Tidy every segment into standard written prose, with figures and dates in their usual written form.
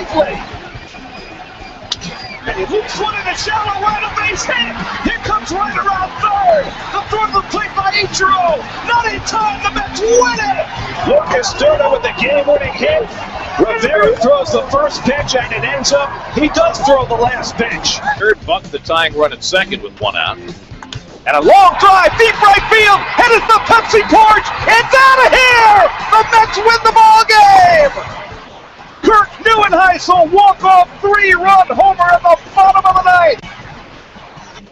safely. And he leaves one in the shallow right, a base hit. Here comes right around third. The throw to the plate by Ichiro. Not in time. The Mets win it. Lucas Durna with the game-winning hit. Rivera throws the first pitch, and it ends up, he does throw the last pitch. Third bucked the tying run at second with one out. And a long drive, deep right field, and it's the Pepsi porch. It's out of here. The Mets win the ball game. Kirk Neuenheisel walk-off 3-run homer at the bottom of the ninth.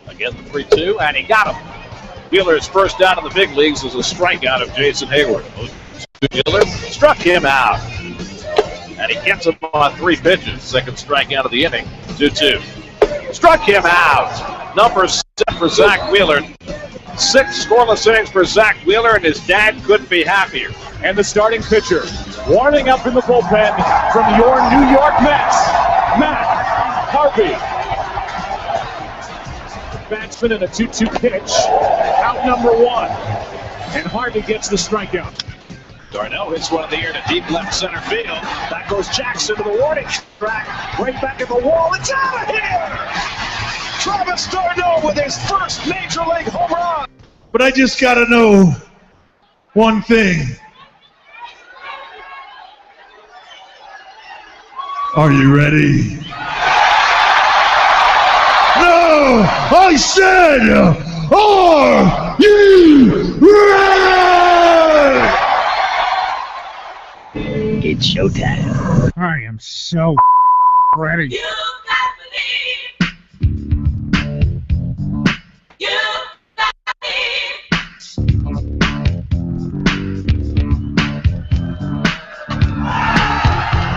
Again, the 3-2, and he got him. Wheeler's first down in the big leagues was a strikeout of Jason Hayward. Wheeler struck him out. And he gets him on 3 pitches. Second strikeout of the inning. 2-2. Struck him out. Number 7 for Zach Wheeler. 6 scoreless innings for Zach Wheeler, and his dad couldn't be happier. And the starting pitcher, warming up in the bullpen from your New York Mets, Matt Harvey. Batsman in a 2-2 pitch, out number 1. And Harvey gets the strikeout. Darnell hits one in the air to deep left center field. Back goes Jackson to the warning track. Right back at the wall. It's out of here! Travis Darnell with his first major league home run. But I just got to know one thing. Are you ready? No! I said, are you ready? It's showtime. I am so ready. You got You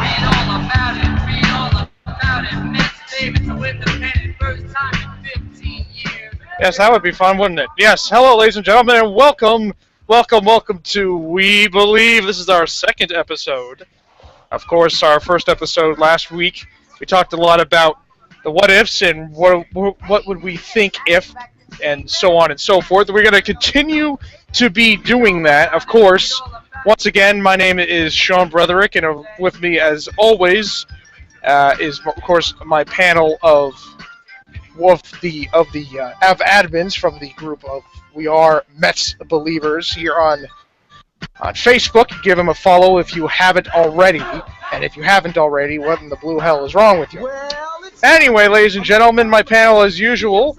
Read all about it. Mets Davis to win the pennant, first time in 15 years. Yes, that would be fun, wouldn't it? Yes, hello, ladies and gentlemen, and welcome to We Believe. This is our second episode. Of course, our first episode last week, we talked a lot about the what-ifs and what would we think if, and so on and so forth. We're going to continue to be doing that, of course. Once again, my name is Sean Broderick, and with me, as always, is, of course, my panel of admins from the group of We Are Mets Believers here on Facebook. Give them a follow if you haven't already, and if you haven't already, what in the blue hell is wrong with you? Anyway, ladies and gentlemen, my panel as usual.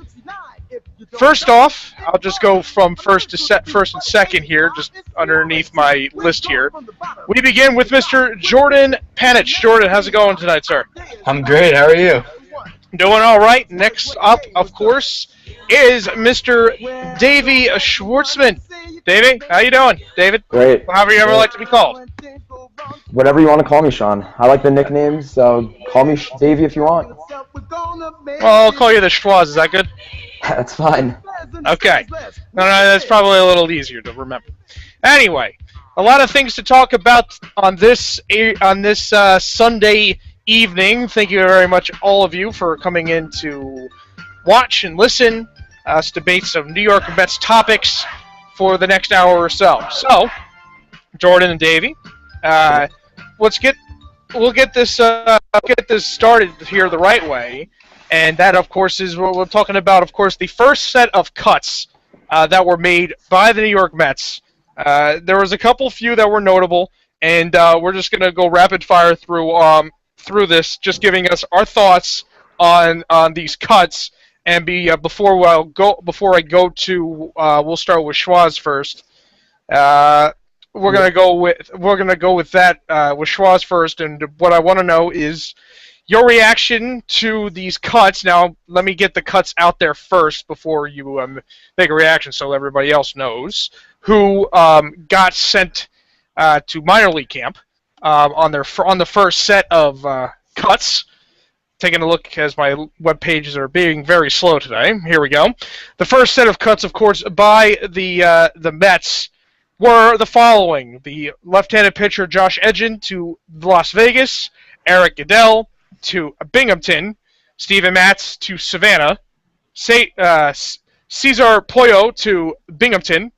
First off, I'll just go from first and second here, just underneath my list here. We begin with Mr. Jordan Panich. Jordan, how's it going tonight, sir? I'm great. How are you? Doing all right. Next up, of course, is Mr. Davey Schwartzman. Davey, how you doing? David? Great. However you ever like to be called. Whatever you want to call me, Sean. I like the nicknames, so call me Davey if you want. Well, I'll call you the Schwaz. Is that good? That's fine. Okay. No, that's probably a little easier to remember. Anyway, a lot of things to talk about on this Sunday evening. Thank you very much, all of you, for coming in to watch and listen us debate some New York Mets topics for the next hour or so. So, Jordan and Davey, we'll get this started here the right way. And that, of course, is what we're talking about, of course, the first set of cuts that were made by the New York Mets. There was a few that were notable, and we're just going to go rapid fire through this, just giving us our thoughts on these cuts. And before I go to, we'll start with Schwaz first. We're gonna go with that with Schwaz first, and what I want to know is your reaction to these cuts. Now, let me get the cuts out there first before you make a reaction, so everybody else knows who got sent to minor league camp on the first set of cuts. Taking a look as my web pages are being very slow today. Here we go. The first set of cuts, of course, by the Mets were the following: the left-handed pitcher Josh Edgin to Las Vegas, Eric Goodell to Binghamton, Steven Matz to Savannah, Cesar Pollo to Binghamton,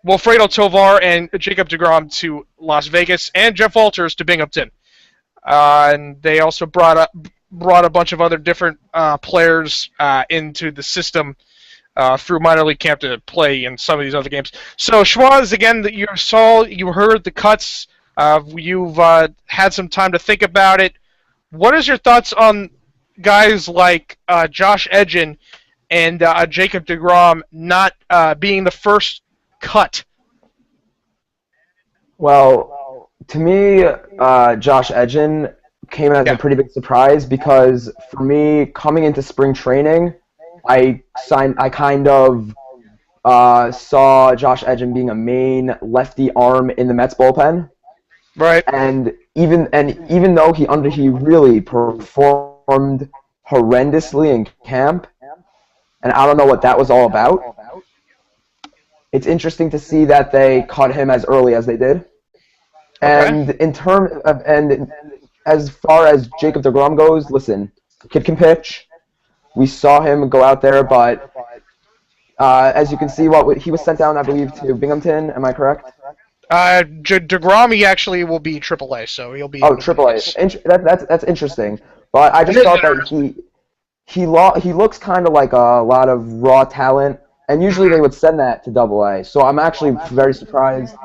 Wilfredo Tovar and Jacob deGrom to Las Vegas, and Jeff Walters to Binghamton. and they also brought a bunch of other different players into the system through minor league camp to play in some of these other games. So Schwaz, again, that you heard the cuts. You've had some time to think about it. What is your thoughts on guys like Josh Edgin and Jacob deGrom not being the first cut? Well, to me, Josh Edgin came as a pretty big surprise because for me, coming into spring training, I kind of saw Josh Edgin being a main lefty arm in the Mets bullpen. Right. And even though he really performed horrendously in camp, and I don't know what that was all about. It's interesting to see that they cut him as early as they did. And and as far as Jacob deGrom goes, listen, the kid can pitch. We saw him go out there, but as you can see, he was sent down, I believe, to Binghamton. Am I correct? deGrom, he actually will be AAA, so he'll be. Oh, AAA. That's interesting. But I just thought that he looks kind of like a lot of raw talent, and usually they would send that to AA. So I'm actually very surprised.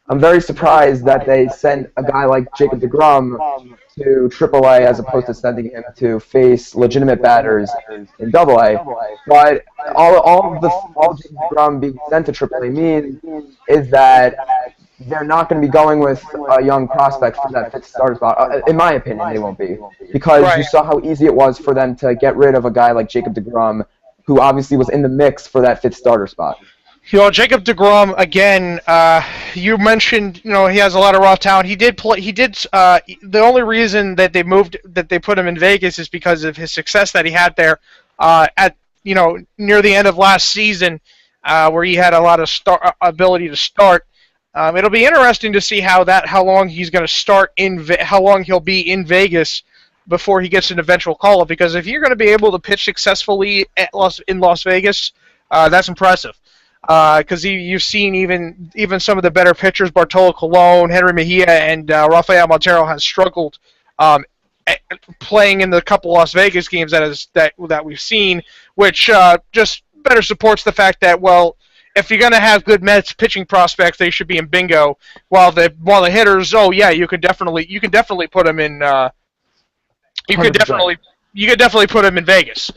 I'm very surprised that they sent a guy like Jacob deGrom to AAA as opposed to sending him to face legitimate batters in AA. But all Jacob deGrom being sent to AAA means is that they're not going to be going with a young prospect for that fifth starter spot. In my opinion, they won't be. Because you saw how easy it was for them to get rid of a guy like Jacob deGrom, who obviously was in the mix for that fifth starter spot. You know, Jacob deGrom, again, you mentioned, he has a lot of raw talent. He did play. The only reason that they put him in Vegas is because of his success that he had there near the end of last season, where he had a lot of ability to start. It'll be interesting to see how long he's going to start how long he'll be in Vegas before he gets an eventual call-up. Because if you're going to be able to pitch successfully in Las Vegas, that's impressive. Because you've seen even some of the better pitchers, Bartolo Colon, Henry Mejia, and Rafael Montero has struggled playing in the couple Las Vegas games that we've seen, which just better supports the fact that, well, if you're going to have good Mets pitching prospects, they should be in bingo. While the hitters, you could definitely put them in. You could definitely put them in Vegas.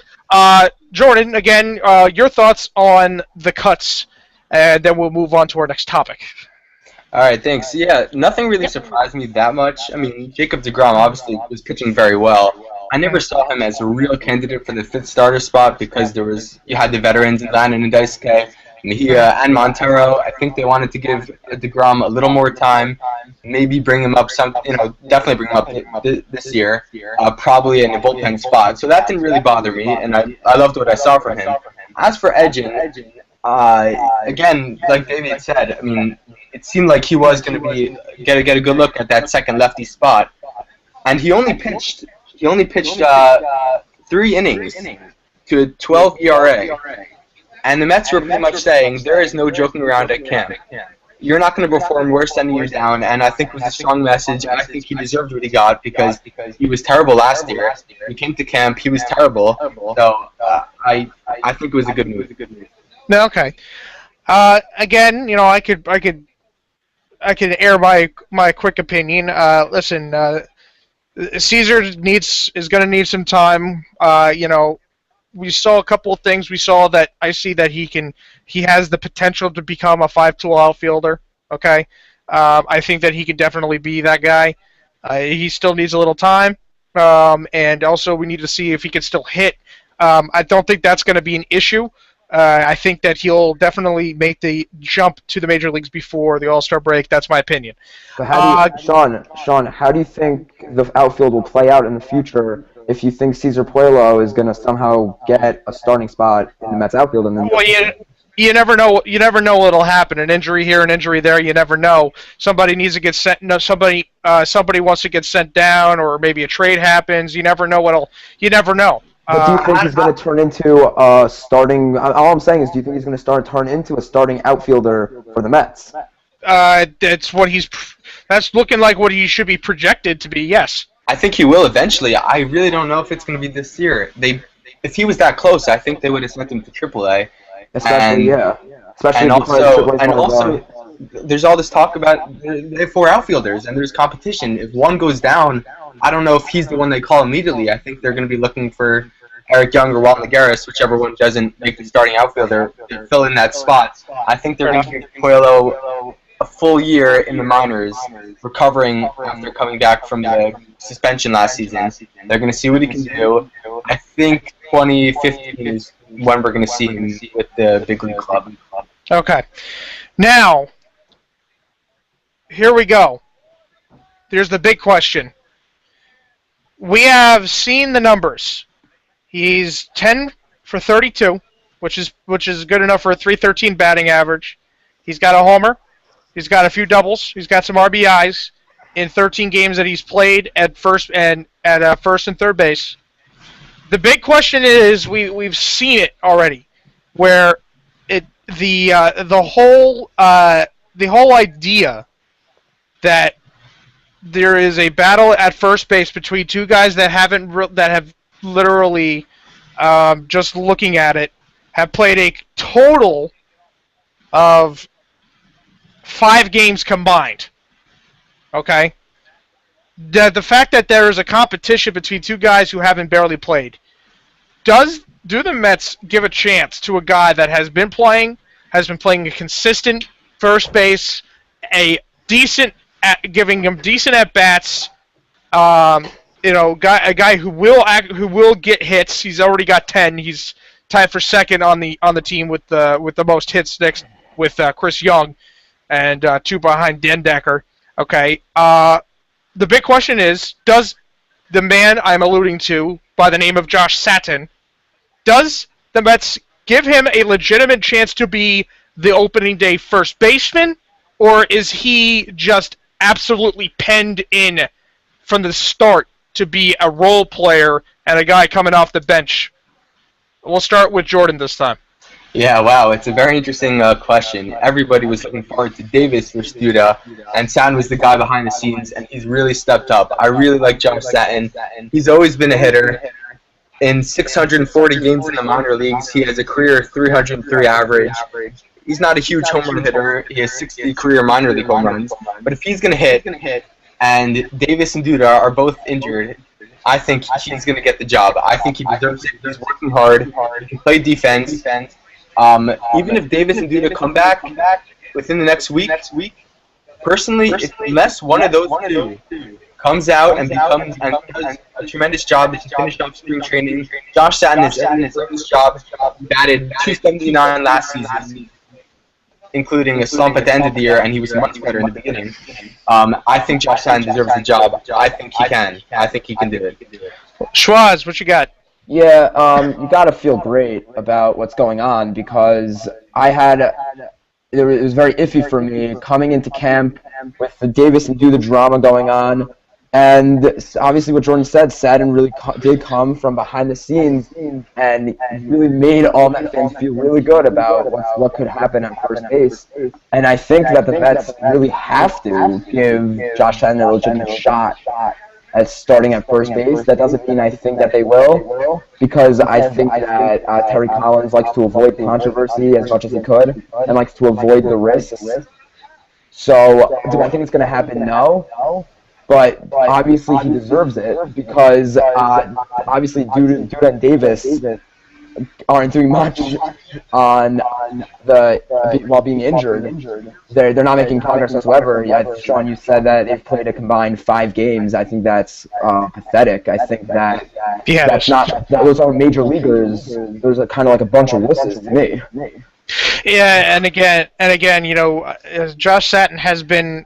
Jordan, again, your thoughts on the cuts, and then we'll move on to our next topic. All right, thanks. Yeah, nothing really surprised me that much. I mean, Jacob deGrom obviously was pitching very well. I never saw him as a real candidate for the fifth starter spot because you had the veterans in Lannon and Daisuke, Mejia and Montero. I think they wanted to give deGrom a little more time, maybe bring him up definitely bring him up this year, probably in a bullpen spot. So that didn't really bother me, and I loved what I saw from him. As for Edgin, again, like David said, I mean, it seemed like he was going to get a good look at that second lefty spot, and he only pitched 3 innings to a 12 ERA. And the Mets were pretty much saying, there is no joking around at camp. You're not going to perform, we're sending you down. And I think it was a strong message. I think he deserved what he got because he was terrible last year. He came to camp, he was terrible. So I think it was a good move. No, okay. Again, I could air my quick opinion. Listen, Caesar is going to need some time. We saw a couple of things. We saw that I see that he has the potential to become a 5-tool outfielder. Okay, I think that he could definitely be that guy. He still needs a little time, and also we need to see if he can still hit. I don't think that's going to be an issue. I think that he'll definitely make the jump to the major leagues before the All-Star break. That's my opinion. But Sean, how do you think the outfield will play out in the future if you think Cesar Puello is going to somehow get a starting spot in the Mets outfield? Well, you never know. You never know what'll happen. An injury here, an injury there. You never know. Somebody needs to get sent. No, somebody wants to get sent down, or maybe a trade happens. You never know You never know. But do you think he's going to turn into a starting? All I'm saying is, do you think he's going to turn into a starting outfielder for the Mets? That's what That's looking like what he should be projected to be. Yes. I think he will eventually. I really don't know if it's going to be this year. If he was that close, I think they would have sent him to AAA. Especially, Especially and because also, there's all this talk about they have 4 outfielders, and there's competition. If one goes down, I don't know if he's the one they call immediately. I think they're going to be looking for Eric Young or Juan Lagares, whichever one doesn't make the starting outfielder, to fill in that spot. I think they're going to give Coelho a full year in the minors, recovering after coming back from the suspension last season. They're going to see what he can do. I think 2015 is when we're going to see him with the big league club. Okay. Now, here we go. There's the big question. We have seen the numbers. He's 10 for 32, which is good enough for a 313 batting average. He's got a homer. He's got a few doubles. He's got some RBIs in 13 games that he's played at first and third base. The big question is we've seen it already, where the whole idea that there is a battle at first base between two guys that have literally just looking at it have played a total of 5 games combined. Okay? The fact that there is a competition between two guys who haven't barely played, do the Mets give a chance to a guy that has been playing a consistent first base, giving him decent at bats, a guy who will get hits. He's already got 10. He's tied for second on the team with the most hits next with Chris Young, and 2 behind Den Decker. Okay. The big question is, does the man I'm alluding to by the name of Josh Satin, does the Mets give him a legitimate chance to be the opening day first baseman, or is he just absolutely penned in from the start to be a role player and a guy coming off the bench? We'll start with Jordan this time. Yeah, wow, it's a very interesting question. Everybody was looking forward to Davis versus Duda, and Satin was the guy behind the scenes, and he's really stepped up. I really like Josh Satin. He's always been a hitter. In 640 games in the minor leagues, he has a career 303 average. He's not a huge home run hitter. He has 60 career minor league home runs. But if he's going to hit, and Davis and Duda are both injured, I think he's going to get the job. I think he deserves it. He's working hard. He can play defense. Even if Davis and Duda come back within the next week, personally, if unless one of those two comes out and does a tremendous job to finish off spring training, Josh Satin is in his first job. He batted .279 last season, including a slump at the end of the year, and he was much better in the beginning. I think Josh Satin deserves the job. I think he can. I think he can do it. Schwaz, what you got? Yeah, you got to feel great about what's going on, because it was very iffy for me coming into camp with the Davis and Duda drama going on. And obviously what Jordan said, Satin really did come from behind the scenes and really made all Met fans feel really good about what could happen at first base. And I think that the Mets really have to give Josh Satin a legitimate shot at starting at first base. That doesn't mean I think that they will, because I think that Terry Collins likes to avoid controversy as much as he could and likes to avoid the risks. So do I think it's going to happen? No. But obviously he deserves it, because obviously Duda and Davis aren't doing much while being injured. They're not making progress whatsoever. Sean, you said that they've played a combined 5 games. I think that's pathetic. I think that those are major leaguers. Those are kind of like a bunch of wusses to me. Yeah, and again, Josh Satin has been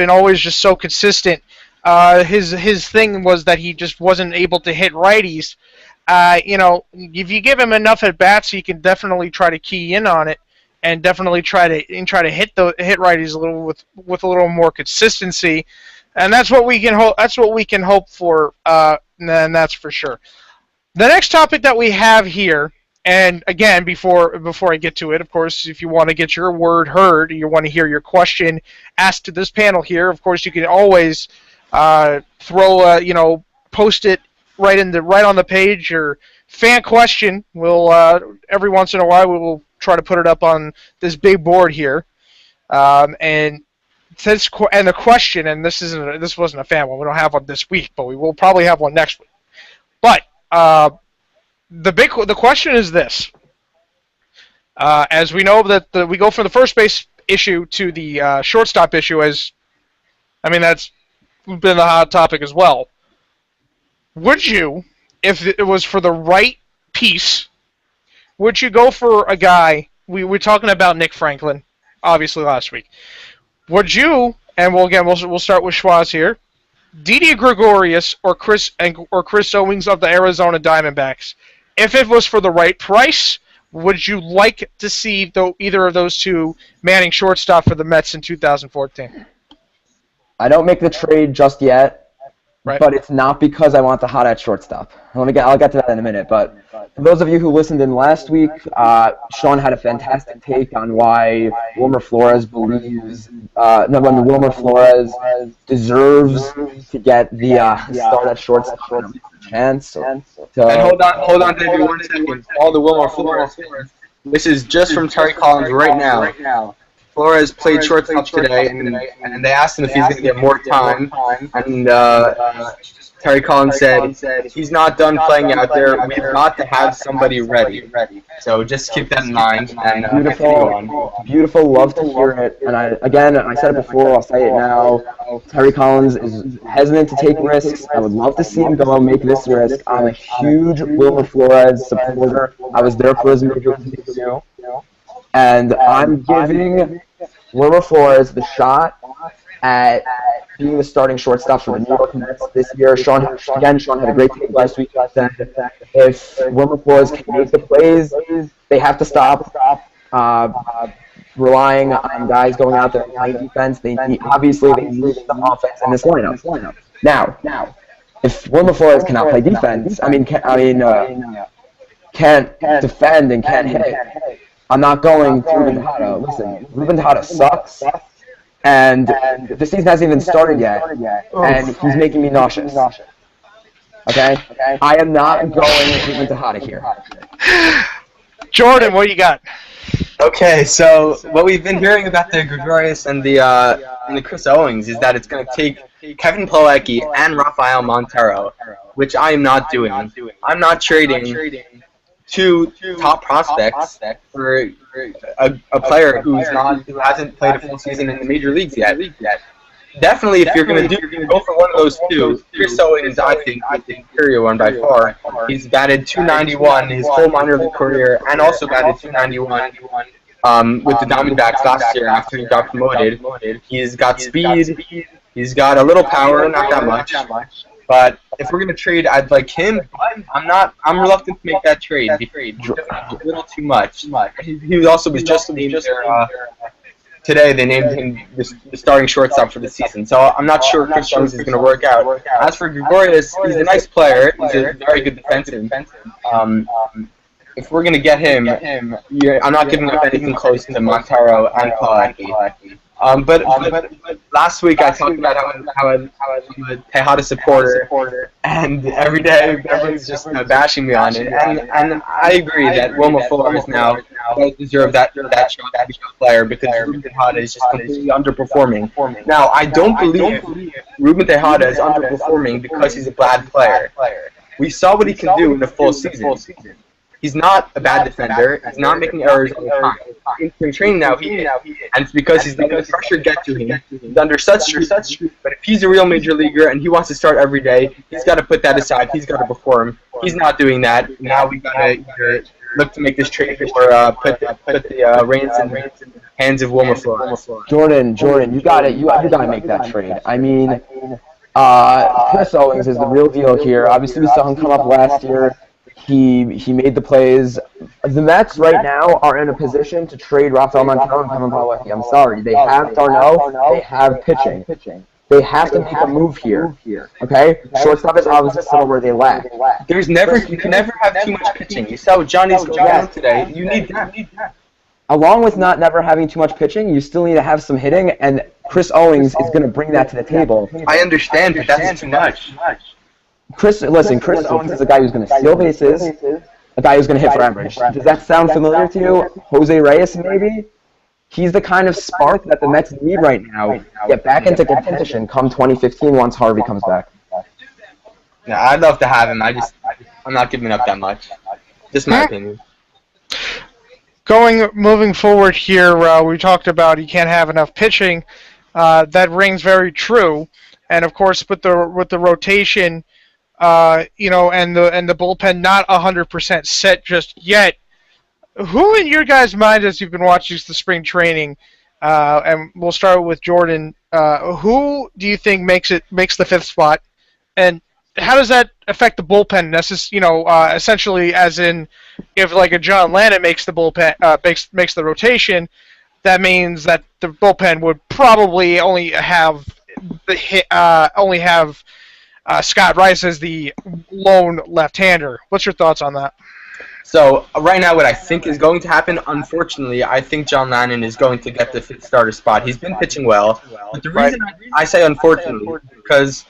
always just so consistent. His thing was that he just wasn't able to hit righties. If you give him enough at bats, he can definitely try to key in on it, and definitely try to hit righties a little with a little more consistency, and that's what we can hope. That's what we can hope for, and that's for sure. The next topic that we have here And again, before I get to it, of course, if you want to get your word heard, you want to hear your question asked to this panel here, of course, you can always post it right on the page. Your fan question will every once in a while we will try to put it up on this big board here. And the question, and this wasn't a fan one. We don't have one this week, but we will probably have one next week. But the question is this: as we know that we go from the first base issue to the shortstop issue, that's been the hot topic as well. Would you, if it was for the right piece, would you go for a guy? We were talking about Nick Franklin, obviously last week. Would you? And we'll start with Schwaz here. Didi Gregorius or Chris Owings of the Arizona Diamondbacks. If it was for the right price, would you like to see either of those two manning shortstop for the Mets in 2014? I don't make the trade just yet. Right. But it's not because I want the hot at shortstop. I'll get to that in a minute. But for those of you who listened in last week, Sean had a fantastic take on why Wilmer Flores deserves to get the start at shortstop chance. And hold on, David, 1 second. All the Wilmer Flores. This is just from Terry Collins right now. Flores played shortstop today, and they asked him if he's going to get more time. And Terry Collins said, he's not done playing out there. We've got to have somebody ready. So just keep that in mind. And beautiful. Love to hear it. And I said it before, I'll say it now. Terry Collins is hesitant to take risks. I would love to see him go and make this risk. I'm a huge Wilmer Flores supporter. I was there for his major league too. And I'm giving Wilmer Flores the shot at being the starting shortstop for the New York Mets this year. Sean had a great take last week. He said if Wilmer Flores can make the plays, they have to stop relying on guys going out there and playing defense. They need some offense in this lineup. Now, if Wilmer Flores cannot play defense, can't defend and can't hit, I'm not going to Ruben Tejada. Listen, Ruben Tejada sucks, and the season hasn't even started yet, and he's making me nauseous. Okay? I am not going with Ruben Tejada here. Jordan, what do you got? Okay, so what we've been hearing about the Gregorius and the Chris Owings is that it's going to take Kevin Plawecki and Rafael Montero, which I am not doing. I'm not trading two top prospects for a player who hasn't played a full season in the major leagues yet. Definitely, if you're going to go for one of those two, Chris Owings, I think, is the superior one by far. He's batted .291 his whole minor league career, and also batted .291 with the Diamondbacks last year after he got promoted. He's got speed. He's got a little power, not that much. But if we're gonna trade, I'd like him. I'm reluctant to make that trade because a little too much. He was just named there today. They named him the starting shortstop for the season. So I'm not sure if Chris Owings is gonna work out. As for Gregorius, he's a nice player. He's a very good defensive. If we're gonna get him, I'm not giving up anything close to Montero and Plawecki. But last week I talked about how I'm a Tejada supporter, and every day everyone's just bashing me on it. And I agree that Wilmer Flores now does deserve that shot player because Ruben Tejada is just completely underperforming. Now I don't believe Ruben Tejada is underperforming because he's a bad player. We saw what he can do in the full season. He's not a bad defender. He's not making errors all the time. In spring training now, he is. And it's because he's letting the pressure get to him. He's under such stress. But if he's a real major leaguer and he wants to start every day, he's got to put that aside. He's got to perform. He's not doing that. Now we got to either look to make this trade or put the reins in the hands of Wilmer Flores. Jordan, you got it. You got to make that trade. I mean, Chris Owings is the real deal here. Obviously, we saw him come up last year. He made the plays. The Mets right now are in a position to trade Rafael Montero and Kevin Plawecki. I'm sorry. They have Darno. They have pitching. They have to make a move here. Okay? Shortstop is obviously somewhere where they lack. You can never have too much pitching. You saw Johnny's going on today. You need that. Along with not never having too much pitching, you still need to have some hitting, and Chris Owings is going to bring that to the table. I understand, but that's too much. Chris Owings is a guy who's going to steal bases, a guy who's going to hit for average. Does that sound familiar to you? Jose Reyes, maybe? He's the kind of spark that the Mets need right now to get back into contention come 2015 once Harvey comes back. Yeah, I'd love to have him. I'm not giving up that much. Just my opinion. Moving forward here, we talked about you can't have enough pitching. That rings very true, and of course with the rotation, and the bullpen not 100% set just yet. Who in your guys' mind, as you've been watching the spring training, and we'll start with Jordan, who do you think makes the fifth spot, and how does that affect the bullpen? Essentially, as in, if like a John Lannon makes the bullpen makes the rotation, that means that the bullpen would probably only have Scott Rice as the lone left-hander. What's your thoughts on that? So right now what I think is going to happen, unfortunately, I think John Lannon is going to get the fifth starter spot. He's been pitching well, but the reason I say unfortunately because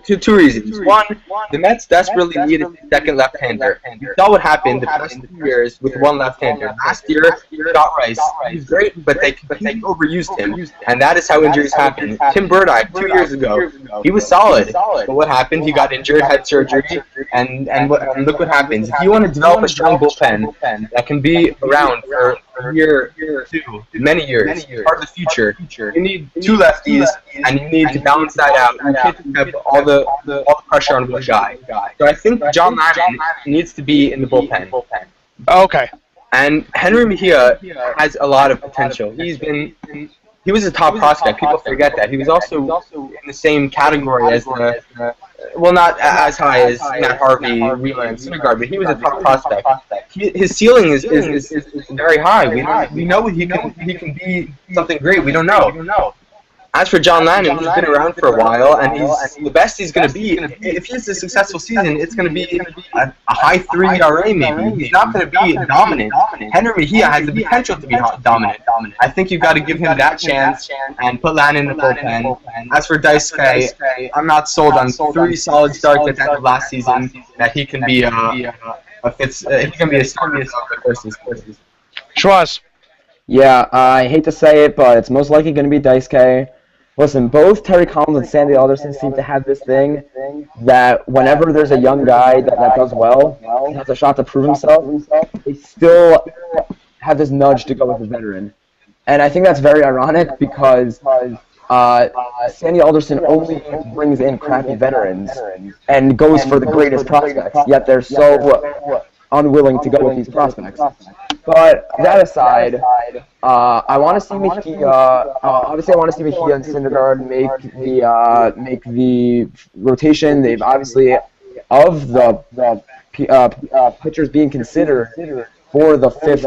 two reasons. One, the Mets desperately needed a second left-hander. You saw what happened the past 2 years with one left-hander. Last year, Scott Rice, he's great, but they overused him, and that is how injuries happen. Tim Burdick, 2 years ago, he was solid, but what happened? He got injured, had surgery, and look what happens. If you want to develop a strong bullpen that can be around for a year, two, many years, part of the future, you need two lefties, and you need to balance that out. You can't have all the pressure on one guy. So I think John Lannon needs to be in the bullpen. Okay. And Henry Mejia has a lot of potential. He was a top prospect. People forget that. He was also in the same category as well, not as high as Matt Harvey, Wheeler, and Syndergaard, but he was a top prospect. His ceiling is very high. We know he can be something great. We don't know. As for John Lannon, he's been around for a while, and he's the best he's going to be. If he has a successful season, it's going to be a high 3 ERA maybe. He's not going to be dominant. Henry Mejia has the potential to be dominant. I think you've got to give him that chance and put Lannon in the bullpen. As for Daisuke, I'm not sold on 3 solid starts at the end of last season that he can be a starter versus. Schwaz. Yeah, I hate to say it, but it's most likely going to be Daisuke. Listen, both Terry Collins and Sandy Alderson seem to have this thing that whenever there's a young guy that does well and has a shot to prove himself, they still have this nudge to go with the veteran. And I think that's very ironic because Sandy Alderson only brings in crappy veterans and goes for the greatest prospects, yet they're so unwilling to go with these prospects. But that aside, I want to see Mejia. Obviously, I want to see Mejia and Syndergaard make the rotation. They've obviously, of the pitchers being considered for the fifth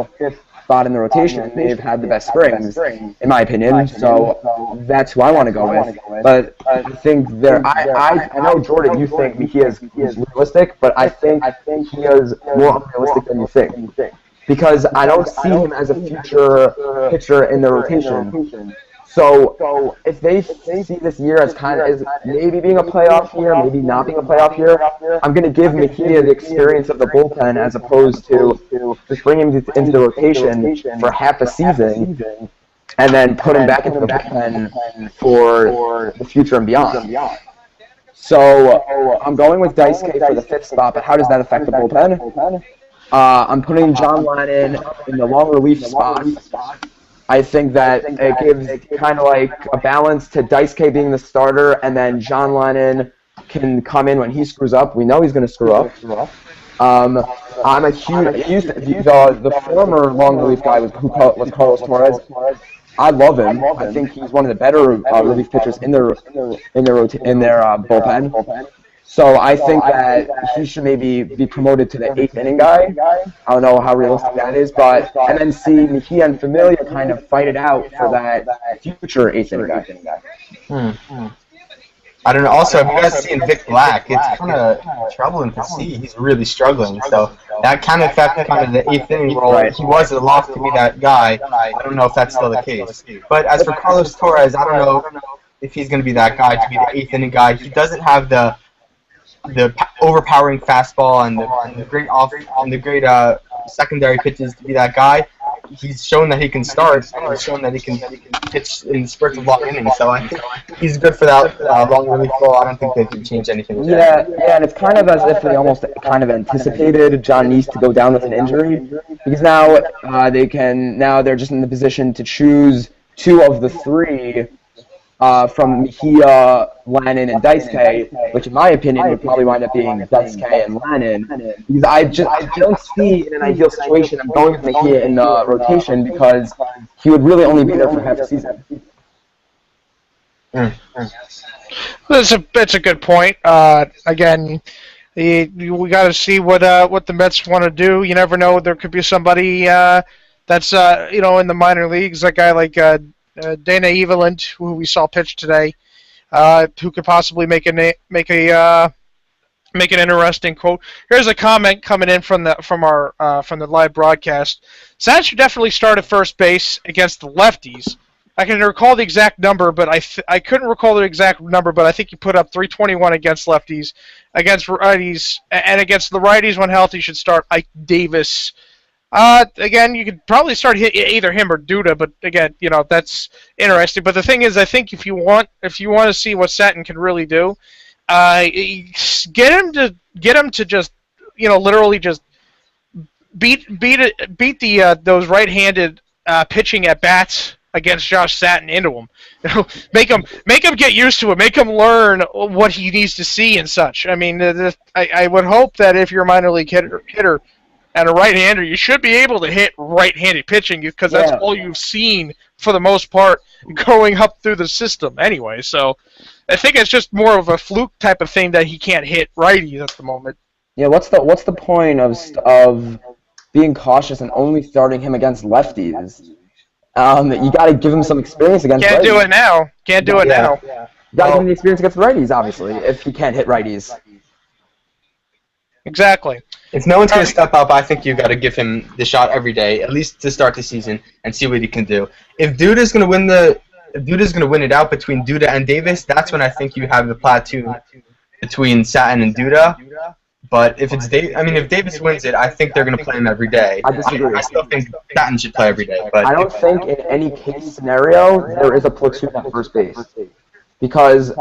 spot in the rotation, they've had the best springs, in my opinion. So that's who I want to go with. But I think I know, Jordan, you think Mejia is realistic, but I think he is more unrealistic than you think. Because I don't see him as a future pitcher in the rotation. So if they see this year as kind of as maybe being a playoff year, maybe not being a playoff year, I'm going to give Mejia the experience of the bullpen as opposed to just bring him into the rotation for half a season and then put him back into the bullpen for the future and beyond. So I'm going with Daisuke for the fifth spot, but how does that affect the bullpen? I'm putting John Lannon in the long relief spot. I think that it gives kind of like a balance to Daisuke being the starter, and then John Lannon can come in when he screws up. We know he's going to screw up. I'm a huge the former long relief guy was Carlos Torres. I love him. I think he's one of the better relief pitchers in their bullpen. So I think that he should maybe be promoted to the 8th inning guy. I don't know how realistic that is, and then see Mejia and Familia kind of fight it out for that future 8th inning guy. I don't know. Also, if you guys seen Vic Black, it's kind of troubling to see. He's really struggling. So that kind of affects kind of the 8th inning role. He was a lock to be that guy. I don't know if that's still the case. But as for Carlos Torres, I don't know if he's going to be that guy to be the 8th inning guy. He doesn't have the overpowering fastball and the great secondary pitches to be that guy. He's shown that he can start, and he's shown that he can pitch in spurts of long innings. So I think he's good for that long relief role. I don't think they can change anything with that. Yeah, and it's kind of as if they almost kind of anticipated John Neese to go down with an injury, because now they're just in the position to choose 2 of the 3 from Mejia, Lannon, and Daisuke, which in my opinion would probably wind up being Daisuke and Lannon, because I don't see in an ideal situation I'm going with Mejia in the rotation, because he would really only be there for half a season. That's a good point. Again, we got to see what the Mets want to do. You never know. There could be somebody that's in the minor leagues, a guy like Dana Eveland, who we saw pitch today, who could possibly make an interesting quote. Here's a comment coming in from the live broadcast. Satin should definitely start at first base against the lefties. I can recall the exact number, but I couldn't recall the exact number, but I think he put up 321 against lefties, against righties, and against the righties when healthy should start Ike Davis. Again, you could probably start either him or Duda, but again, that's interesting. But the thing is, I think if you want to see what Satin can really do, get him to just literally just beat those right-handed pitching at bats against Josh Satin into him. Make him get used to it. Make him learn what he needs to see and such. I mean, I would hope that if you're a minor league hitter and a right-hander, you should be able to hit right-handed pitching, because that's all you've seen for the most part going up through the system anyway. So I think it's just more of a fluke type of thing that he can't hit righties at the moment. Yeah, what's the point of being cautious and only starting him against lefties? You got to give him some experience against righties. Can't do it now. You got to give him the experience against righties, obviously, if he can't hit righties. Exactly. If no one's going to step up, I think you got to give him the shot every day, at least to start the season, and see what he can do. If Duda's going to win it out between Duda and Davis, that's when I think you have the platoon between Satin and Duda. But if if Davis wins it, I think they're going to play him every day. I disagree. I still think Satin should play every day. But I don't think in any case scenario there is a platoon at first base, because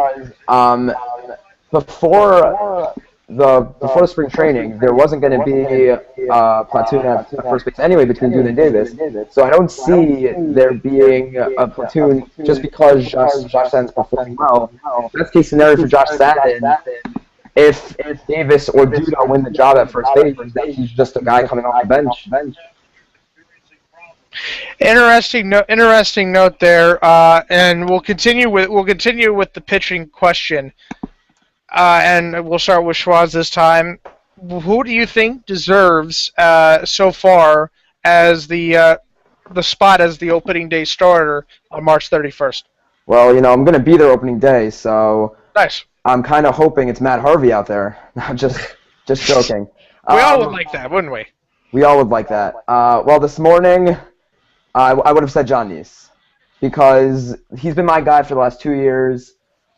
before the spring training, there wasn't going to be a platoon at first base anyway between Duda and Davis. So I don't see there being a platoon just because Josh Satin's performing well. Best case scenario for Josh Satin, if Davis or Duda win the job at first base, then he's just a guy coming off the bench. Interesting note there, and we'll continue with the pitching question. And we'll start with Schwaz this time. Who do you think deserves so far as the spot as the opening day starter on March 31st? Well, I'm going to be there opening day, so nice. I'm kind of hoping it's Matt Harvey out there. just joking. We all would like that, wouldn't we? We all would like that. Well, this morning, I would have said John Neese, because he's been my guy for the last 2 years.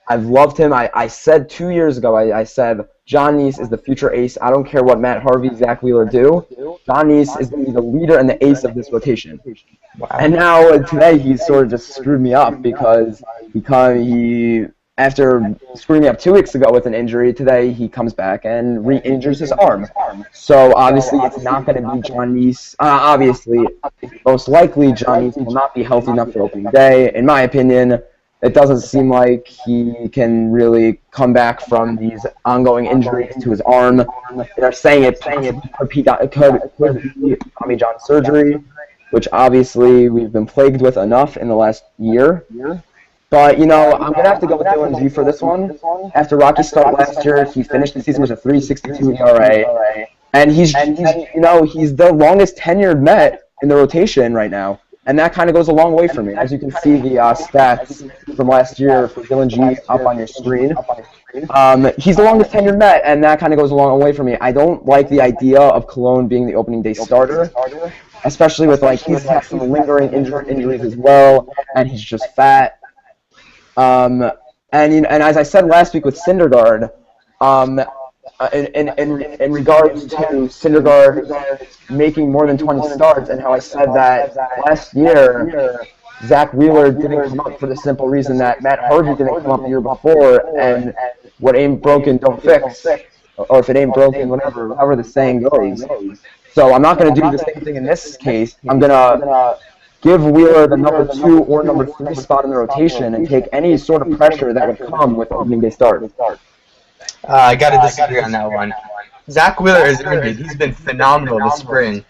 I've loved him. I said 2 years ago, I said, John Neese is the future ace. I don't care what Matt Harvey, Zach Wheeler do. John Neese is going to be the leader and the ace of this rotation. Wow. And now, today, he's sort of just screwed me up because he, after screwing me up 2 weeks ago with an injury, today he comes back and re-injures his arm. So, obviously, it's not going to be John Neese. Obviously, most likely, John Neese will not be healthy enough for opening day. In my opinion, it doesn't seem like he can really come back from these ongoing injuries to his arm. They're saying it could be Tommy John surgery, which obviously we've been plagued with enough in the last year. But, I'm going to have to go with Dylan's view for this one. After Rocky's start last year, he finished the season with a 3.62 ERA. And he's the longest tenured Met in the rotation right now. And that kind of goes a long way for me. As you can see, the stats from last year for Dylan G up on your screen. He's the longest tenured Met, and that kind of goes a long way for me. I don't like the idea of Cologne being the opening day starter, especially with, like, he's had some lingering injuries as well, and he's just fat. And as I said last week with Syndergaard, in regards to Syndergaard making more than 20 starts, and how I said that last year Zach Wheeler didn't come up for the simple reason that Matt Harvey didn't come up the year before, and what ain't broken don't fix, or if it ain't broken, however the saying goes. So I'm not going to do the same thing in this case. I'm going to give Wheeler the number 2 or number 3 spot in the rotation and take any sort of pressure that would come with opening day start. I got to disagree on that one. Zach Wheeler has earned it. He's been phenomenal this spring.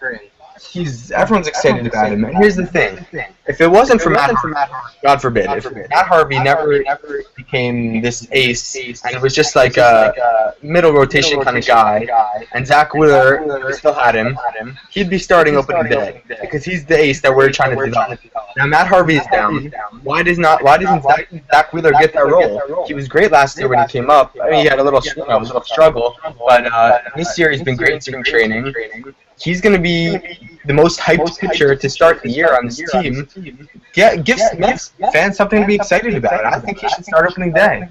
Everyone's excited about him. And here's the thing. If it wasn't for Matt Harvey, God forbid, if Matt Harvey never became this ace and was just like a middle rotation kind of guy, and Zach Wheeler still had him, he'd be starting opening day because he's the ace that we're trying to develop. Now Matt Harvey is down. Why doesn't Zach Wheeler get that role? He was great last year when he came up. I mean, he had a little struggle, but this year he's been great in spring training. He's going to be the most hyped pitcher to start the year on this team. Give Mets fans something to be excited about. I think he should start opening day.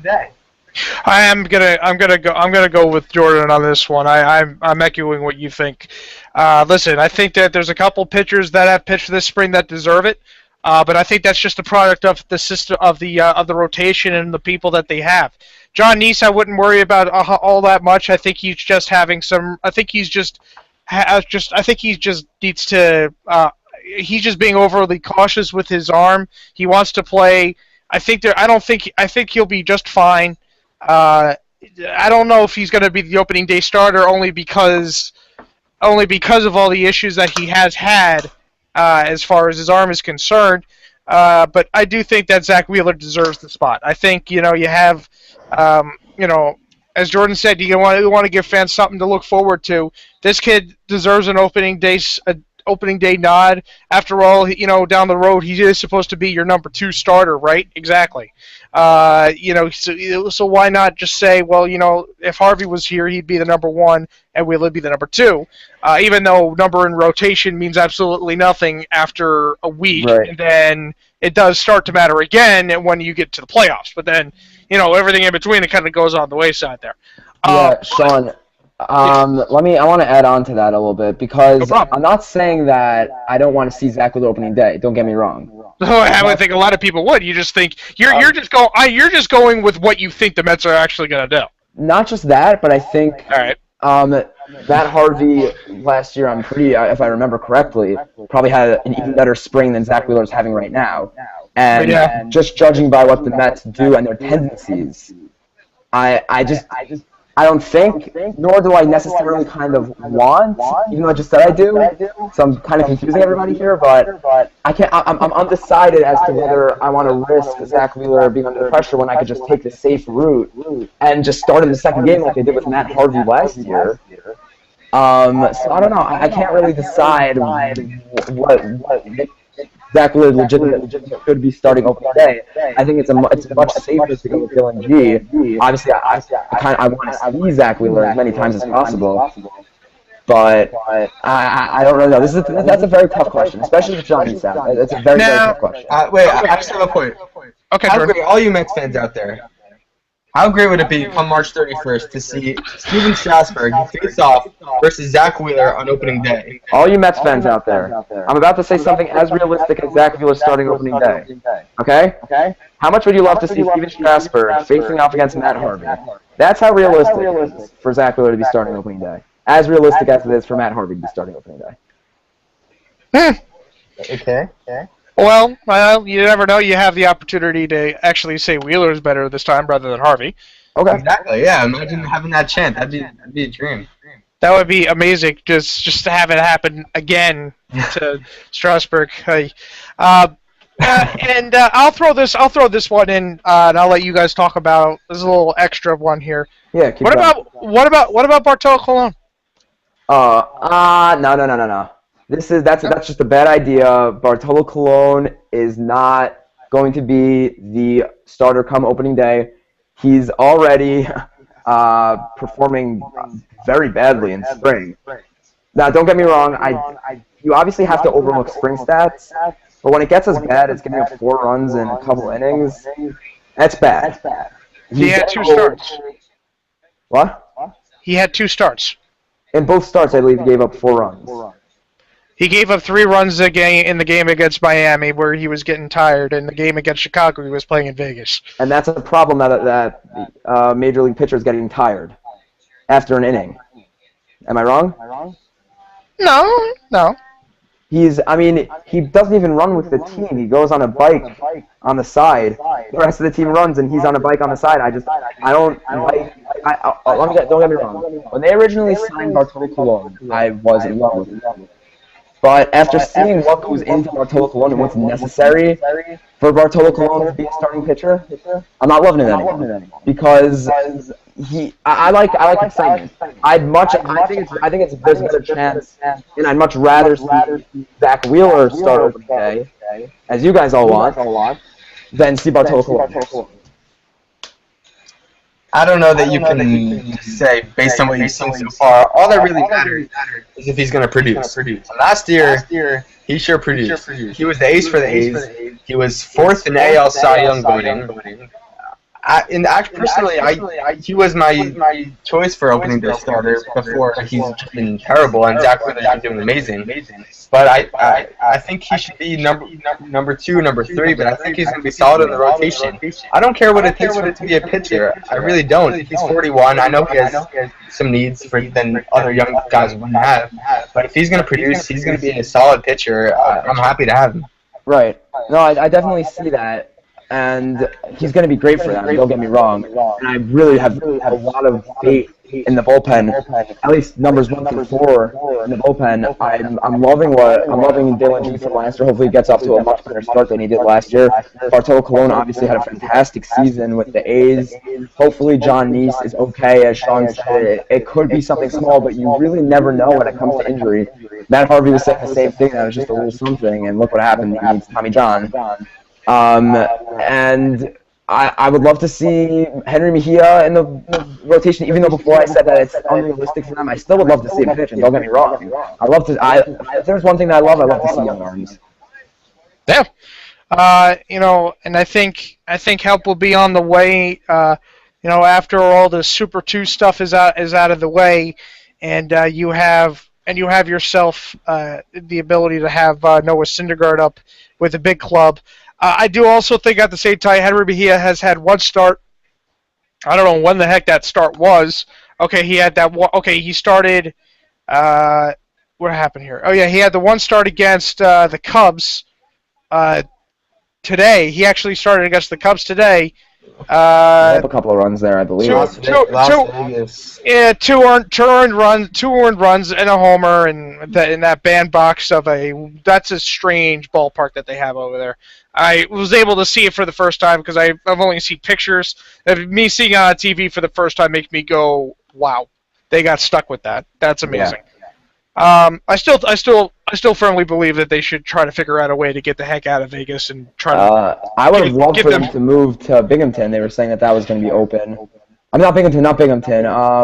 I'm gonna go with Jordan on this one. I'm echoing what you think. Listen, I think that there's a couple pitchers that have pitched this spring that deserve it. But I think that's just a product of the system of the rotation and the people that they have. John Neese, I wouldn't worry about all that much. I think he's just having some. I think he's just needs to. He's just being overly cautious with his arm. He wants to play. I think he'll be just fine. I don't know if he's going to be the opening day starter only because of all the issues that he has had as far as his arm is concerned. But I do think that Zach Wheeler deserves the spot. I think you have as Jordan said, you want to give fans something to look forward to. This kid deserves an opening day nod. After all, down the road, he is supposed to be your number 2 starter, right? Exactly. So why not just say, well, if Harvey was here, he'd be the number 1, and Wheeler would be the number 2. Even though number in rotation means absolutely nothing after a week, right. And then it does start to matter again when you get to the playoffs. But then, everything in between, it kind of goes on the wayside there. Yeah, Sean. I want to add on to that a little bit because I'm not saying that I don't want to see Zach Wheeler opening day. Don't get me wrong. No, I would think a lot of people would. You just think you're just going with what you think the Mets are actually going to do. Not just that, but I think all right. Matt Harvey last year, if I remember correctly, probably had an even better spring than Zach Wheeler is having right now. And just judging by what the Mets do and their tendencies, I don't think, nor do I necessarily kind of want, even though I just said I do, so I'm kind of confusing everybody here, but I'm undecided as to whether I want to risk Zach Wheeler being under pressure when I could just take the safe route and just start in the second game like they did with Matt Harvey last year. So I don't know, I can't really decide what Zach Wheeler legitimately should be starting opening day. I think it's much safer to go with Dylan G. Obviously, I want to see Zach Wheeler as many times as possible, but I don't really know. That's a very tough question, especially with Johnny Satin. It's a very tough question. Wait, I just have a point. Okay, all you Mets fans out there, how great would it be come March 31st to see Steven Strasburg face off versus Zach Wheeler on opening day? All you Mets fans out there, I'm about to say something as realistic as Zach Wheeler starting opening day. Okay? How much would you love to see Steven Strasburg facing off against Matt Harvey? That's how realistic it is for Zach Wheeler to be starting opening day. As realistic as it is for Matt Harvey to be starting opening day. Okay. Well, you never know. You have the opportunity to actually say Wheeler's better this time rather than Harvey. Okay. Exactly. Yeah. Imagine having that chance. That'd be a dream. That would be amazing. Just to have it happen again to Strasburg. And I'll throw this one in, and I'll let you guys talk about. There's a little extra one here. Yeah. What about Bartolo Colon? No. That's just a bad idea. Bartolo Colon is not going to be the starter come opening day. He's already performing very badly in spring. Now, don't get me wrong. You obviously have to overlook spring stats, but when it gets as bad as giving up 4 runs in a couple innings, that's bad. He had 2 starts. What? He had 2 starts. In both starts, I believe he gave up 4 runs. He gave up 3 runs in the game against Miami, where he was getting tired. In the game against Chicago, he was playing in Vegas. And that's a problem that major league pitcher is getting tired after an inning. Am I wrong? No. He doesn't even run with the team. He goes on a bike on the side. The rest of the team runs, and he's on a bike on the side. Don't get me wrong. When they originally signed Bartolo Colon, I was in love with him. But after seeing what goes into Bartolo Colon and what's necessary for Bartolo Colon to be a starting pitcher, I'm not loving it anymore. Because I like excitement. I think there's a better chance, and I'd much rather see Zach Wheeler start opening day, as you guys all want, than see Bartolo Colon. I don't know that you can say, based on what you've seen so far, all that really matters is if he's going to produce. Last year, he sure produced. He was the ace for the A's. He was 4th in AL Cy Young voting. Personally, he was my choice for opening day starter before he's been terrible, and Zach Wheeler's been doing amazing. But I think he should be number 2, number 3, but I think he's going to be solid in the rotation. I don't care what it takes for him to be a pitcher. I really don't. He's 41. I know he has some needs than other young guys wouldn't have. But if he's going to produce, he's going to be a solid pitcher. I'm happy to have him. Right. No, I definitely see that. And he's going to be great for them, don't get me wrong. And I really have a lot of faith in the bullpen, at least numbers 1 through 4 in the bullpen. I'm loving Dylan G from last year. Hopefully he gets off to a much better start than he did last year. Bartolo Colon obviously had a fantastic season with the A's. Hopefully John Neese is okay. As Sean said, it could be something small, but you really never know when it comes to injury. Matt Harvey was saying the same thing, that it was just a little something, and look what happened. He needs Tommy John. And I would love to see Henry Mejia in the rotation, even though before I said that it's unrealistic for them. I still would love to see him pitch, and don't get me wrong. If there's one thing that I love to see young arms. Yeah. And I think help will be on the way, after all the Super 2 stuff is out of the way, and you have yourself the ability to have Noah Syndergaard up with a big club. I do also think at the same time, Henry Mejia has had 1 start. I don't know when the heck that start was. Okay, he had that one. Okay, he started. What happened here? Oh yeah, he had the 1 start against the Cubs today. He actually started against the Cubs today. A couple of runs there, I believe. Two earned runs and a homer, and in that bandbox of that's a strange ballpark that they have over there. I was able to see it for the first time because I've only seen pictures. Me seeing it on TV for the first time makes me go, "Wow, they got stuck with that. That's amazing." Yeah. I still firmly believe that they should try to figure out a way to get the heck out of Vegas and try to. I would have loved for them to move to Binghamton. They were saying that was going to be open. Not Binghamton. Now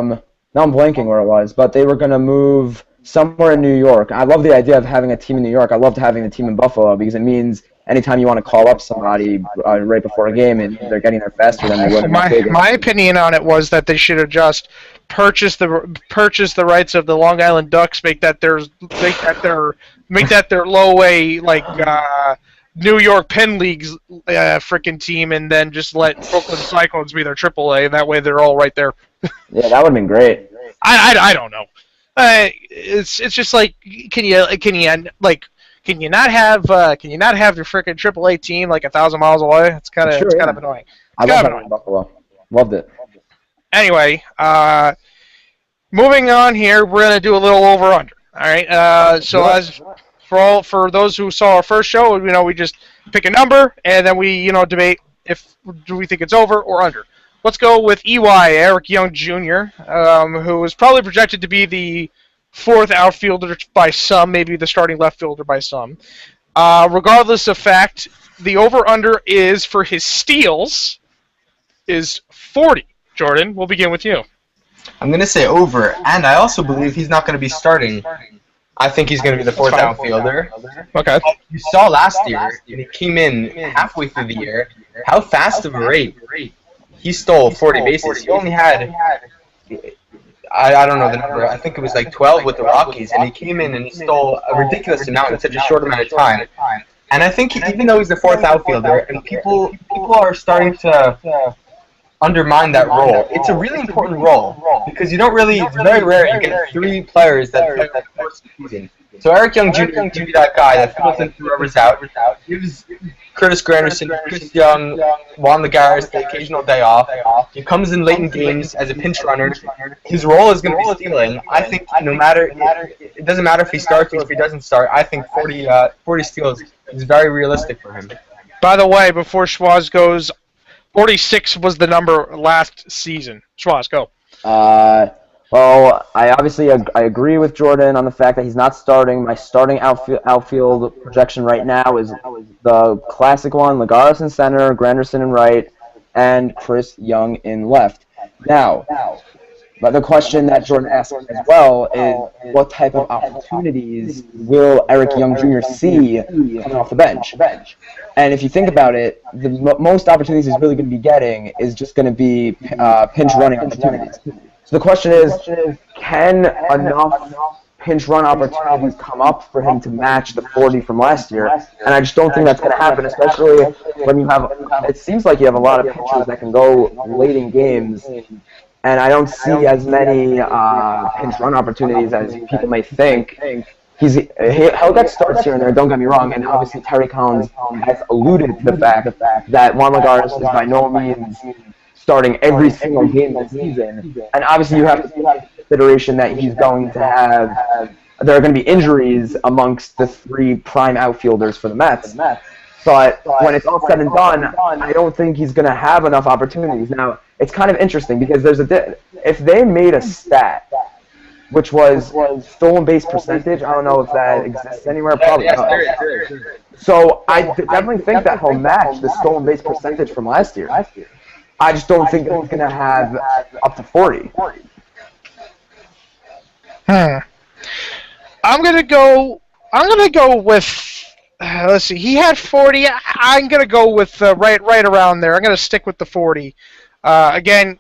I'm blanking where it was, but they were going to move somewhere in New York. I love the idea of having a team in New York. I loved having the team in Buffalo because it means anytime you want to call up somebody right before a game and they're getting there faster than they would in Vegas. My opinion on it was that they should have just purchased the rights of the Long Island Ducks, make that their low A New York Penn League's freaking team, and then just let Brooklyn Cyclones be their AAA, and that way they're all right there. Yeah, that would have been great. I don't know. It's just like can you not have your freaking AAA team like 1,000 miles away? It's kind of annoying. I love Buffalo. Loved it. Anyway, moving on here, we're gonna do a little over/under. All right. As for those who saw our first show, we just pick a number and then we debate do we think it's over or under. Let's go with EY Eric Young Jr., who was probably projected to be the fourth outfielder by some, maybe the starting left fielder by some. Regardless of fact, the over-under is for his steals is 40. Jordan, we'll begin with you. I'm going to say over, and I also believe he's not going to be starting. I think he's going to be the fourth outfielder. Okay. You saw last year, when he came in halfway through the year, how fast of a rate he stole 40 bases. He only had, I don't know the number, I think it was like 12 with the Rockies, and he came in and he stole a ridiculous amount in such a short amount of time. And I think even though he's the fourth outfielder, and people are starting to undermine that role, it's a really important role because it's very rare you get three players that play that first season. So Eric Young Jr. can be that guy that fills in whoever's out, gives Curtis Granderson, Chris Young, Juan Lagares the occasional day off. He comes in late in games as a pinch runner. His role is going to be stealing. I think it doesn't matter if he starts or if he doesn't start. I think 40 steals is very realistic for him. By the way, before Schwaz goes, 46 was the number last season. Schwaz, go. Well, I agree with Jordan on the fact that he's not starting. My starting outfield projection right now is the classic one: Lagares in center, Granderson in right, and Chris Young in left. Now, but the question that Jordan asked as well is, what type of opportunities will Eric Young Jr. see coming off the bench? And if you think about it, the most opportunities he's really going to be getting is just going to be pinch running opportunities. So the question is, can enough pinch run opportunities come up for him to match the 40 from last year? And I just don't think that's going to happen, especially when you have, it seems like you have a lot of pitchers that can go late in games, and I don't see as many pinch run opportunities as people may think. He'll get starts here and there, don't get me wrong, and obviously Terry Collins has alluded to the fact that Juan Lagares is by no means starting every single game this season, and obviously you have to take consideration that he's going to have, there are going to be injuries amongst the three prime outfielders for the Mets. But when it's all said and done, I don't think he's going to have enough opportunities. Now, it's kind of interesting because if they made a stat, which was stolen base percentage, I don't know if that exists anywhere, probably not. So I definitely think that he'll match the stolen base percentage from last year. I just don't think that he's going to have up to 40. I'm gonna go with. Let's see. He had 40. I'm gonna go with right around there. I'm gonna stick with the 40. Again,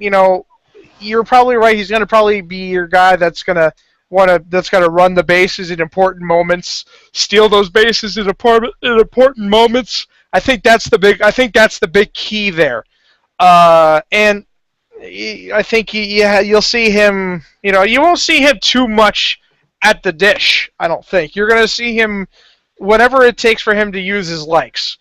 you're probably right. He's gonna probably be your guy that's gonna run the bases in important moments, steal those bases in important moments. I think that's the big key there. And I think you'll see him. You won't see him too much at the dish. I don't think you're going to see him whatever it takes for him to use his legs,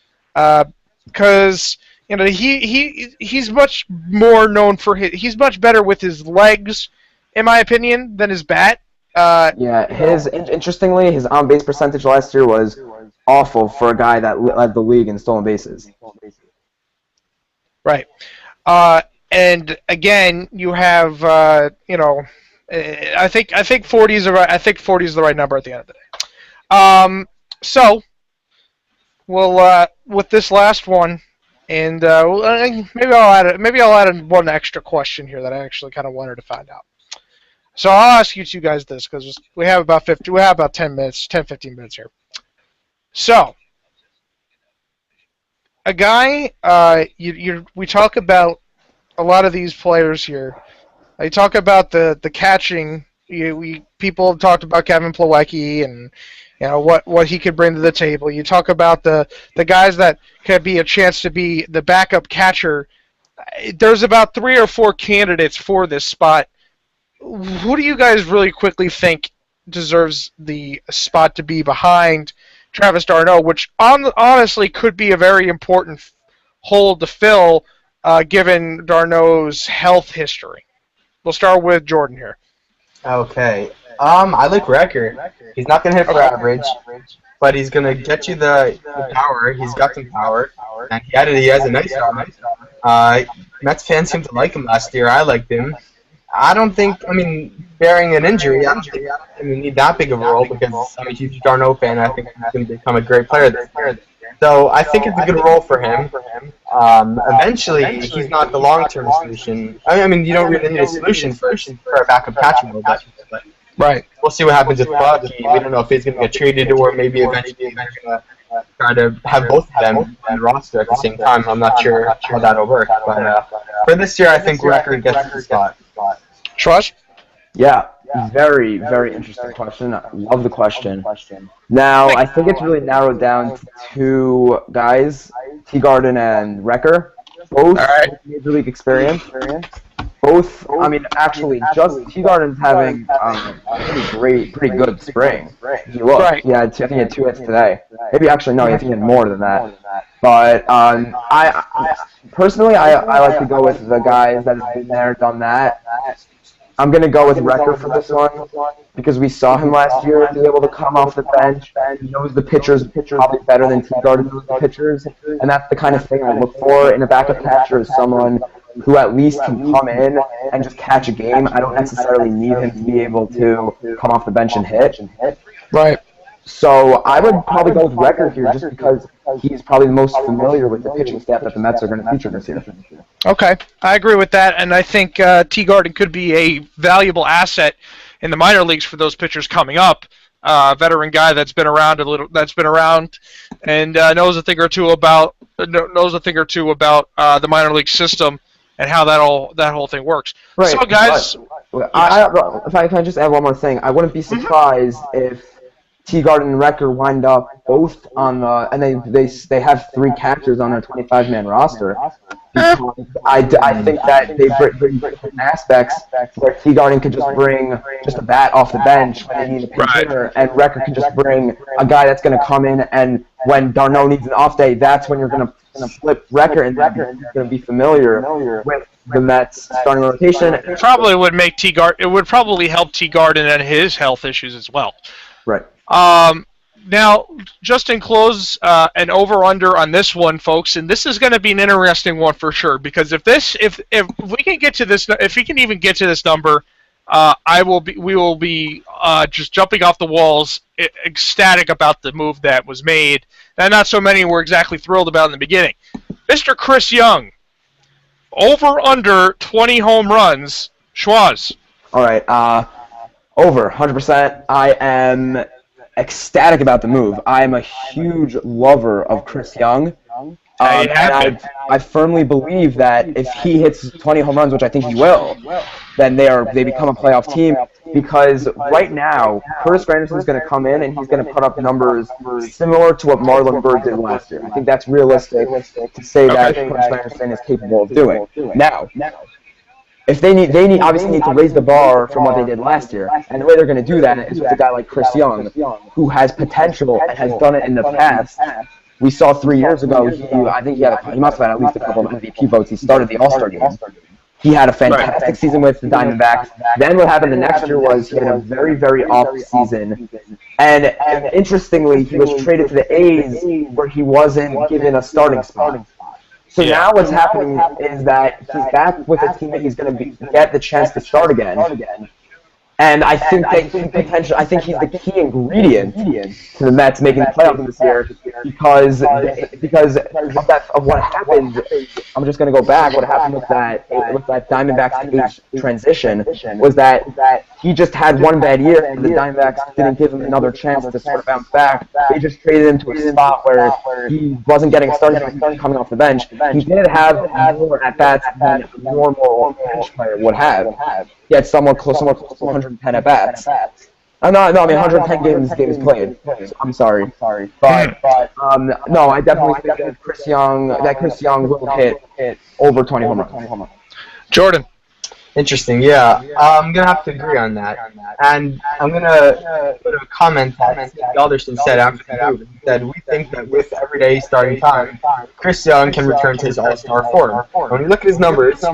because he's much more known for he's much better with his legs, in my opinion, than his bat. Interestingly, his on base percentage last year was awful for a guy that led the league in stolen bases. Right. And again, you have I think 40 is the right number at the end of the day. So we'll with this last one, and maybe I'll add one extra question here that I actually kind of wanted to find out. So I'll ask you two guys this because we have about 15 minutes here. So a guy, we talk about a lot of these players here. You talk about the catching. People have talked about Kevin Plawecki and what he could bring to the table. You talk about the guys that could be a chance to be the backup catcher. There's about 3 or 4 candidates for this spot. Who do you guys really quickly think deserves the spot to be behind Travis d'Arnaud, which honestly could be a very important hole to fill given d'Arnaud's health history? We'll start with Jordan here. Okay. I like Wrecker. He's not going to hit for average, but he's going to get you the power. He's got some power, and he has a nice arm. Mets fans seem to like him last year. I liked him. I don't think, I mean, bearing an injury, I don't think we need that big of a role because I'm a huge Darno fan. I think he's going to become a great player this year. So I think it's a good role for him. Eventually, he's not the long-term solution. I mean, you don't really need a solution for a backup catcher role, but Right. we'll see what happens with Bucky. We don't know if he's going to get traded or maybe eventually they're going to try to have both of them on the roster at the same time. I'm not sure how that'll work. But for this year, I think Record gets the spot. Schwartz? Yeah, very, very interesting question. I love the question. Now, I think it's really narrowed down to two guys, Teagarden and Wrecker. Both Major League experience. Both, I mean, actually, just Teagarden's having a pretty good spring. He looked. Right. Yeah, I think he had 2 hits today. Maybe actually, no, I think he had more than that. But I personally, I like to go with the guys that have been there, done that. I'm going to go with Wrecker for this one because we saw him last year be able to come off the bench. He knows the pitchers probably better than Teagarden knows the pitchers, and that's the kind of thing I look for in a backup catcher is someone who at least can come in and just catch a game. I don't necessarily need him to be able to come off the bench and hit. Right. So I would probably go with Wrecker here just because he's probably the most familiar with the pitching staff that the Mets are going to feature this year. Okay, I agree with that, and I think Teagarden could be a valuable asset in the minor leagues for those pitchers coming up. Veteran guy that's been around and knows a thing or two about the minor league system and how that whole thing works. Right. So, guys, if I can just add one more thing, I wouldn't be surprised if Teagarden and Wrecker wind up both on the, and they have 3 catchers on their 25-man roster. Because I think that they bring different aspects where Teagarden could just bring just a bat off the bench when they need a pinch hitter, and Wrecker can just bring a guy that's going to come in, and when Darno needs an off day, that's when you're going to flip Wrecker, and Wrecker is going to be familiar with the Mets starting rotation. It probably would make It would probably help Teagarden and his health issues as well. Right. Now, just in close, an over/under on this one, folks, and this is going to be an interesting one for sure. Because if we can get to this, if we can even get to this number, we will be just jumping off the walls, ecstatic about the move that was made. And not so many were exactly thrilled about in the beginning. Mr. Chris Young, over/under 20 home runs. Schwaz. All right. Over 100%. I am ecstatic about the move. I am a huge lover of Chris Young. And I firmly believe that if he hits 20 home runs, which I think he will, then they become a playoff team. Because right now, Curtis Granderson's going to come in and he's going to put up numbers similar to what Marlon Byrd did last year. I think that's realistic to say that Curtis Granderson is capable of doing. Now, if they obviously need to raise the bar from what they did last year, and the way they're going to do that is with a guy like Chris Young, who has potential and has done it in the past. We saw 3 years ago. I think he must have had at least a couple of MVP votes. He started the All-Star game. He had a fantastic season with the Diamondbacks. Then what happened the next year was he had a very, very off season. And interestingly, he was traded to the A's where he wasn't given a starting spot. So now what's happening is that he's back with a team that he's going to get the chance to start again. And I think that I think he's the key ingredient to the Mets making the playoffs this year because of what happened. I'm just going to go back. What happened with that Diamondbacks to A's transition was that he just had one bad year, and the Diamondbacks didn't give him another chance to sort of bounce back. They just traded him to a spot where he wasn't getting started coming off the bench. He did have more at bats than a normal bench player would have. He had somewhere close to 110 at bats. No, I mean 110 games played. I'm sorry. But no, I definitely think that Chris Young will hit over 20 home runs. Jordan. Interesting, yeah. I'm going to have to agree on that. And I'm going to put a comment that Alderson said after the move. He said, we think that with everyday starting time, Chris Young can return to his all-star form. When you look at his numbers,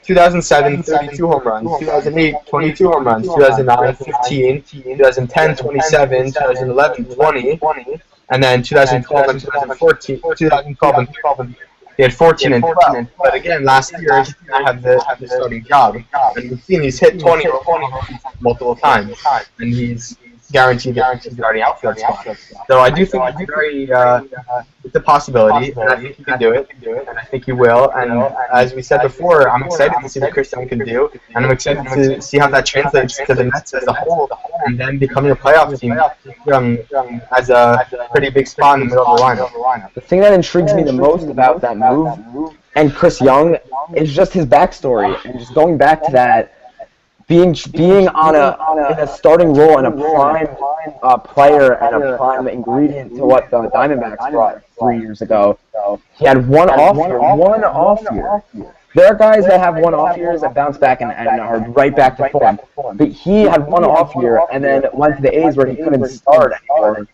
2007, 32 home runs, 2008, 22 home runs, 2009, 15, 2010, 27, 2011, 20, and then 2012 and 2014, 2012 and He had 14 and 12. But again, last year he did not have the starting job, and we've seen he's hit 20 multiple times, and he's guaranteed the starting outfield spot. So I do think it's very it's a possibility, and I think he can do it, and I think he will. And as we said before, I'm excited to see what Chris Young can do, and I'm excited to see how that translates to the Mets as a whole, and then becoming a playoff team as a pretty big spot in the middle of the lineup. The thing that intrigues me the most about that move and Chris Young is just his backstory, and just going back to that. Being on in a starting role and a prime player and a prime ingredient to what the Diamondbacks brought 3 years ago. He had one off year. There are guys that have one off years that bounce back and are right back to form. But he had one off year and then went to the A's where he couldn't start anymore.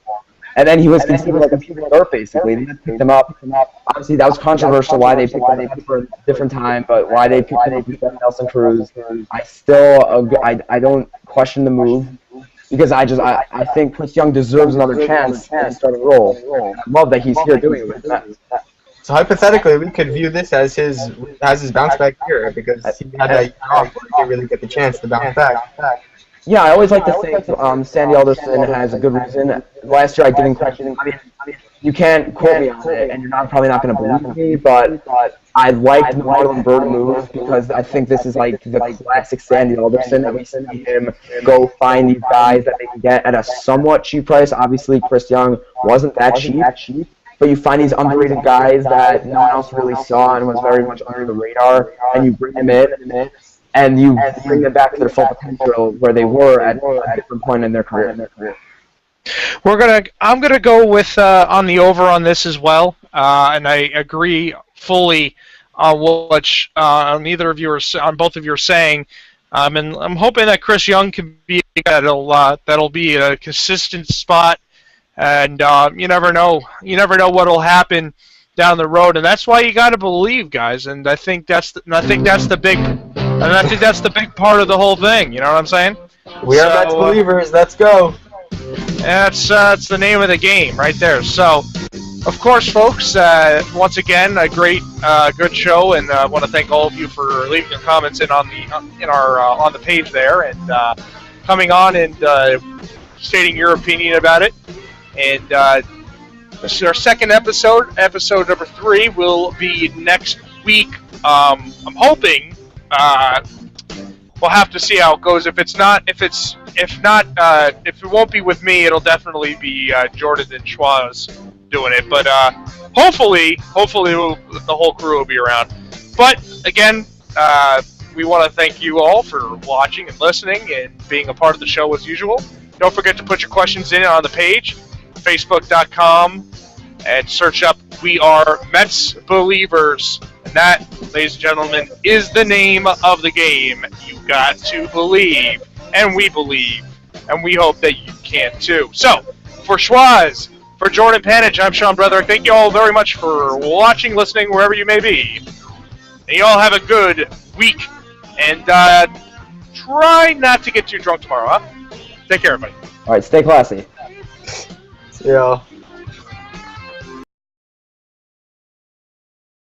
And then he was considered like a PUP basically. They just picked him up. Obviously, that was controversial why they picked him up for a different time, but why they picked him up instead of Nelson Cruz, I don't question the move because I think Chris Young deserves another chance to start a role. I love that he's here doing it with the Mets. So hypothetically, we could view this as his bounce back year because he had that year off where he didn't really get the chance to bounce back. Yeah, I always like to think Sandy Alderson has a good reason. Last year I didn't question him. I mean, you can't quote me on it, and you're probably not going to believe me, but I liked the Marlon Byrd move because I think this is like the classic Sandy Alderson, and we see him go find these guys that they can get at a somewhat cheap price. Obviously, Chris Young wasn't that cheap, but you find these underrated guys that no one else really saw and was very much under the radar, and you bring them in. And you bring them back to their full potential where they were at a different point in their career. I'm gonna go with on the over on this as well, and I agree fully on what on both of you are saying. And I'm hoping that Chris Young can be that'll be a consistent spot, and you never know what'll happen down the road, and that's why you got to believe, guys. And I think that's the big part of the whole thing. You know what I'm saying? We are Mets believers. Let's go. That's the name of the game right there. So, of course, folks, once again, a great, good show, and I want to thank all of you for leaving your comments in on the page there, and coming on and stating your opinion about it. And this is our second episode. Episode number 3 will be next week. I'm hoping. We'll have to see how it goes. If it won't be with me, it'll definitely be Jordan and Schwaz doing it. But hopefully the whole crew will be around. But again, we want to thank you all for watching and listening and being a part of the show as usual. Don't forget to put your questions in on the page, facebook.com, and search up We Are Mets Believers. And that, ladies and gentlemen, is the name of the game. You got to believe, and we believe, and we hope that you can too. So, for Schwaz, for Jordan Panich, I'm Sean Brother. Thank you all very much for watching, listening, wherever you may be. And you all have a good week, and try not to get too drunk tomorrow, huh? Take care, everybody. All right, stay classy. See y'all.